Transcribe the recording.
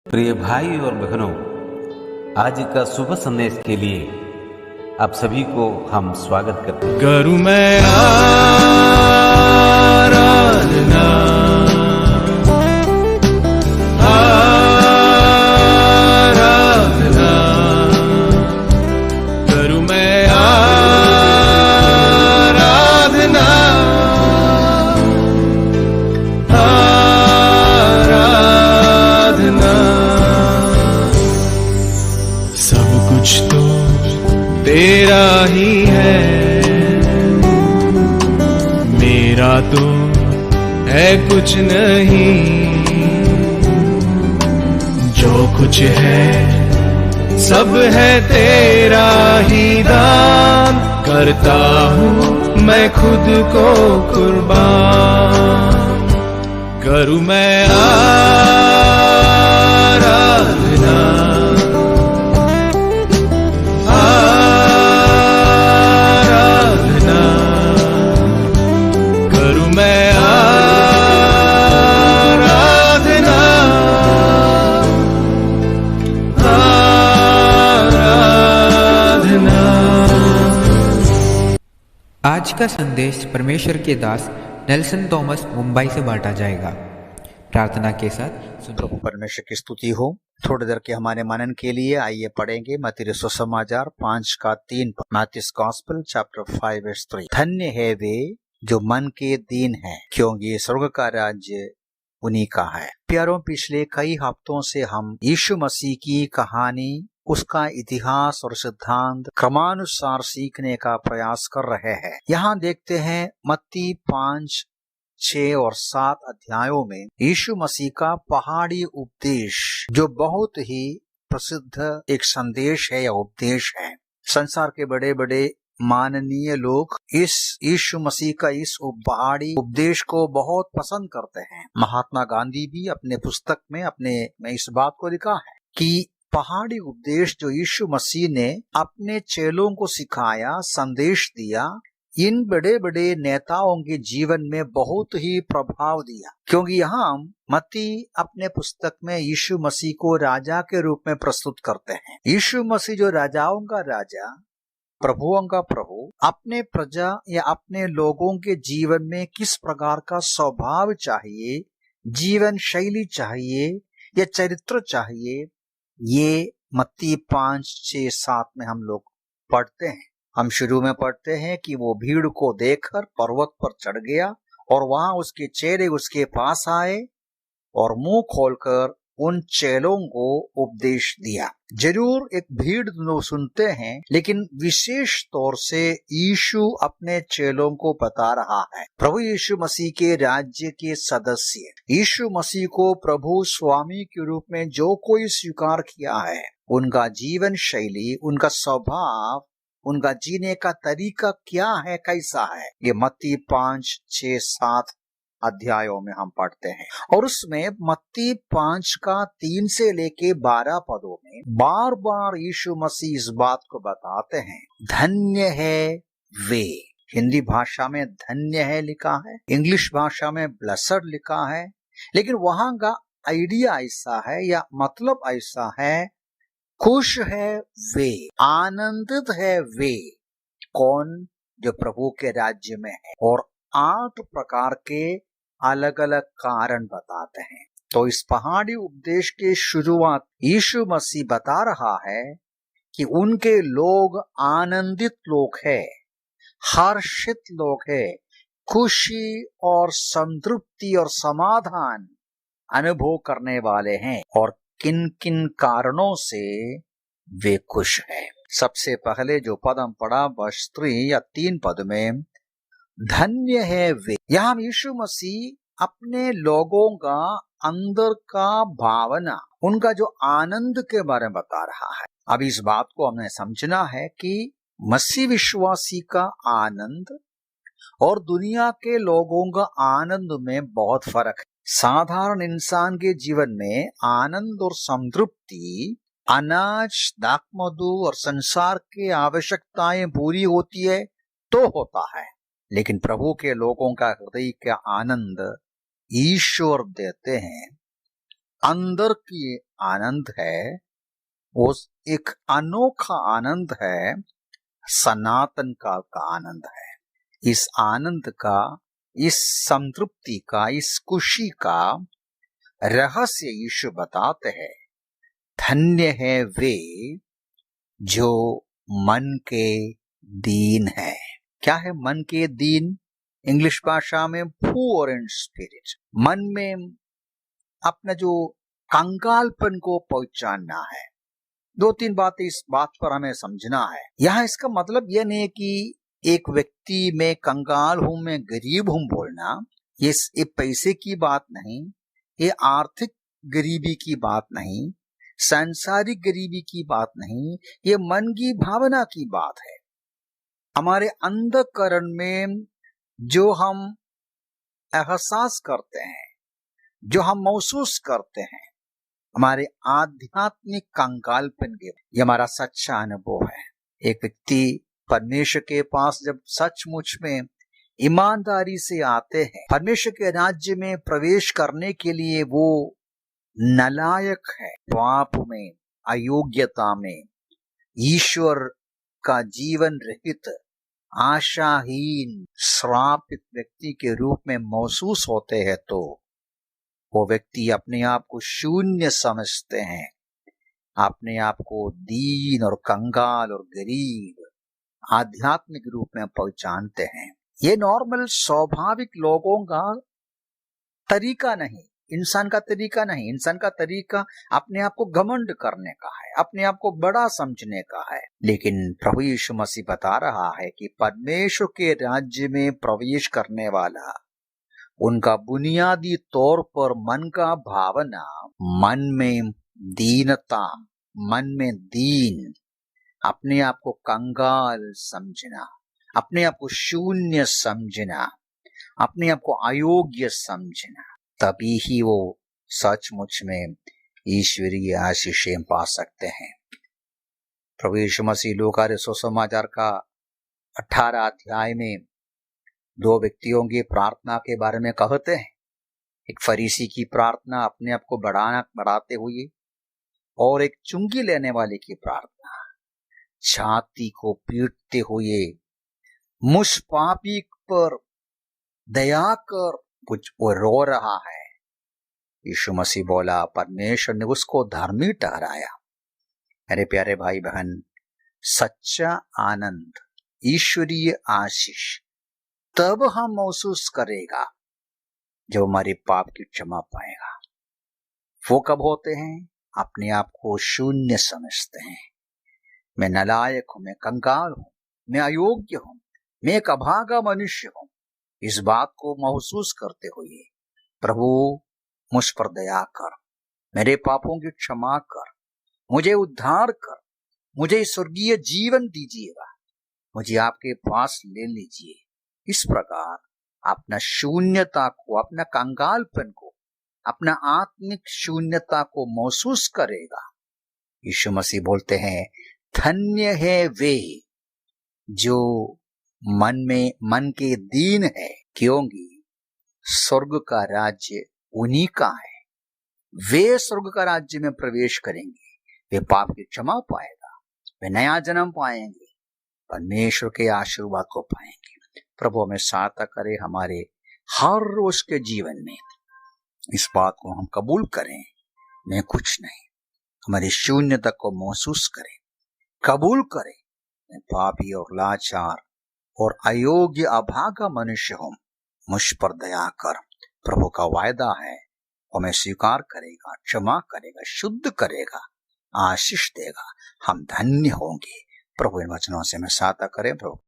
प्रिय भाई और बहनों, आज का शुभ संदेश के लिए आप सभी को हम स्वागत करते हैं। करूं मैं आराधना, आराधना, करूं मैं आराधना, आराधना। सब कुछ तो तेरा ही है, मेरा तो है कुछ नहीं। जो कुछ है सब है तेरा ही दान, करता हूँ मैं खुद को कुर्बान। करूँ मैं आराधना, आराधना, करूं मैं आराधना, आराधना। आज का संदेश परमेश्वर के दास नेल्सन थॉमस मुंबई से बांटा जाएगा। प्रार्थना के साथ सुनो। प्रभु परमेश्वर की स्तुति हो। थोड़ी देर के हमारे मनन के लिए आइए पढ़ेंगे मत्ती सुसमाचार 5:3 पर। Matthew's gospel chapter 5:3। धन्य है वे जो मन के दीन हैं, क्योंकि स्वर्ग का राज्य उन्हीं का है। प्यारों, पिछले कई हफ्तों से हम यीशु मसीह की कहानी, उसका इतिहास और सिद्धांत क्रमानुसार सीखने का प्रयास कर रहे हैं। यहाँ देखते हैं मत्ती 5, 6 और 7 अध्यायों में यीशु मसीह का पहाड़ी उपदेश, जो बहुत ही प्रसिद्ध एक संदेश है या उपदेश है। संसार के बड़े बड़े माननीय लोग इस यीशु मसीह का इस पहाड़ी उपदेश को बहुत पसंद करते हैं। महात्मा गांधी भी अपने पुस्तक में इस बात को लिखा है कि पहाड़ी उपदेश जो यीशु मसीह ने अपने चेलों को सिखाया, संदेश दिया, इन बड़े बड़े नेताओं के जीवन में बहुत ही प्रभाव दिया। क्योंकि यहाँ मत्ती अपने पुस्तक में यीशु मसीह को राजा के रूप में प्रस्तुत करते हैं। यीशु मसीह जो राजाओं का राजा, प्रभुओं का प्रभु, अपने प्रजा या अपने लोगों के जीवन में किस प्रकार का स्वभाव चाहिए, जीवन शैली चाहिए या चरित्र चाहिए, ये मत्ती 5, 6, 7 में हम लोग पढ़ते हैं। हम शुरू में पढ़ते हैं कि वो भीड़ को देखकर पर्वत पर चढ़ गया और वहां उसके चेले उसके पास आए और मुंह खोलकर उन चेलों को उपदेश दिया। जरूर एक भीड़ लोग सुनते हैं, लेकिन विशेष तौर से यीशु अपने चेलों को बता रहा है। प्रभु यीशु मसीह के राज्य के सदस्य, यीशु मसीह को प्रभु स्वामी के रूप में जो कोई स्वीकार किया है, उनका जीवन शैली, उनका स्वभाव, उनका जीने का तरीका क्या है, कैसा है, ये मत्ती 5, 6, 7 अध्यायों में हम पढ़ते हैं। और उसमें मत्ती 5 का 3 से लेके 12 पदों में बार बार यीशु मसीह इस बात को बताते हैं, धन्य है वे। हिंदी भाषा में धन्य है लिखा है, इंग्लिश भाषा में ब्लेसड लिखा है, लेकिन वहां का आइडिया ऐसा है या मतलब ऐसा है, खुश है वे, आनंदित है वे। कौन? जो प्रभु के राज्य में है। और 8 प्रकार के अलग अलग कारण बताते हैं। तो इस पहाड़ी उपदेश के शुरुआत यीशु मसीह बता रहा है कि उनके लोग आनंदित लोग हैं, हर्षित लोग हैं, खुशी और संतृप्ति और समाधान अनुभव करने वाले हैं। और किन किन कारणों से वे खुश हैं। सबसे पहले जो पद हम पढ़ा वर्ष 3 या 3 पद में, धन्य है वे। यहाँ यीशु मसीह अपने लोगों का अंदर का भावना, उनका जो आनंद के बारे में बता रहा है। अब इस बात को हमें समझना है कि मसीह विश्वासी का आनंद और दुनिया के लोगों का आनंद में बहुत फर्क है। साधारण इंसान के जीवन में आनंद और संतृप्ति अनाज, दाखमधु और संसार की आवश्यकताएं पूरी होती है तो होता है, लेकिन प्रभु के लोगों का हृदय का आनंद ईश्वर देते हैं। अंदर की आनंद है, वो एक अनोखा आनंद है, सनातन काल का आनंद है। इस आनंद का, इस संतृप्ति का, इस खुशी का रहस्य यीशु बताते हैं। धन्य है वे जो मन के दीन है। क्या है मन के दीन? इंग्लिश भाषा में पुअर इन स्पिरिट। मन में अपना जो कंगालपन को पहचानना है। दो तीन बातें इस बात पर हमें समझना है। यहाँ इसका मतलब यह नहीं है कि एक व्यक्ति में कंगाल हूं, मैं गरीब हूं बोलना। ये पैसे की बात नहीं, ये आर्थिक गरीबी की बात नहीं, सांसारिक गरीबी की बात नहीं, ये मन की भावना की बात है। हमारे अंतःकरण में जो हम एहसास करते हैं, जो हम महसूस करते हैं, हमारे आध्यात्मिक कंगालपन के, ये हमारा सच्चा अनुभव है। एक व्यक्ति परमेश्वर के पास जब सचमुच में ईमानदारी से आते हैं, परमेश्वर के राज्य में प्रवेश करने के लिए वो नालायक है, पाप में, अयोग्यता में, ईश्वर का जीवन रहित, आशाहीन, श्रापित व्यक्ति के रूप में महसूस होते हैं, तो वो व्यक्ति अपने आप को शून्य समझते हैं, अपने आप को दीन और कंगाल और गरीब आध्यात्मिक रूप में पहचानते हैं। ये नॉर्मल स्वाभाविक लोगों का तरीका नहीं, इंसान का तरीका नहीं। इंसान का तरीका अपने आप को घमंड करने का है, अपने आप को बड़ा समझने का है। लेकिन प्रभु यीशु मसीह बता रहा है कि परमेश्वर के राज्य में प्रवेश करने वाला, उनका बुनियादी तौर पर मन का भावना, मन में दीनता, मन में दीन, अपने आप को कंगाल समझना, अपने आप को शून्य समझना, अपने आप को अयोग्य समझना, तभी ही वो सचमुच में ईश्वरीय आशीषें पा सकते हैं। प्रभु यीशु मसीह लूका सुसमाचार का 18 अध्याय में दो व्यक्तियों की प्रार्थना के बारे में कहते हैं। एक फरीसी की प्रार्थना अपने आप को बढ़ाते हुए, और एक चुंगी लेने वाले की प्रार्थना छाती को पीटते हुए, मुझ पापी पर दया कर, कुछ वो रो रहा है। यीशु मसीह बोला, परमेश्वर ने उसको धर्मी ठहराया। मेरे प्यारे भाई बहन, सच्चा आनंद, ईश्वरीय आशीष तब हम महसूस करेगा जब हमारे पाप की क्षमा पाएगा। वो कब होते हैं? अपने आप को शून्य समझते हैं, मैं नालायक हूं, मैं कंगाल हूं, मैं अयोग्य हूं, मैं एक अभागा मनुष्य हूं। इस बात को महसूस करते हुए, प्रभु मुझ पर दया कर, मेरे पापों की क्षमा कर, मुझे उद्धार कर, मुझे स्वर्गीय जीवन दीजिएगा, मुझे आपके पास ले लीजिए। इस प्रकार अपना शून्यता को, अपना कंगालपन को, अपना आत्मिक शून्यता को महसूस करेगा। यीशु मसीह बोलते हैं, धन्य है वे जो मन के दीन है, क्योंकि स्वर्ग का राज्य उन्हीं का है। वे स्वर्ग का राज्य में प्रवेश करेंगे, वे पाप की क्षमा पाएगा, वे नया जन्म पाएंगे, परमेश्वर के आशीर्वाद को पाएंगे। प्रभु हमें सहायता करे, हमारे हर रोज के जीवन में इस बात को हम कबूल करें, मैं कुछ नहीं, हमारी शून्यता को महसूस करें, कबूल करें, मैं पापी और लाचार और अयोग्य अभागा मनुष्य हूं, मुझ पर दया कर। प्रभु का वायदा है, हमें स्वीकार करेगा, क्षमा करेगा, शुद्ध करेगा, आशीष देगा, हम धन्य होंगे। प्रभु इन वचनों से हमें सहायता करें। प्रभु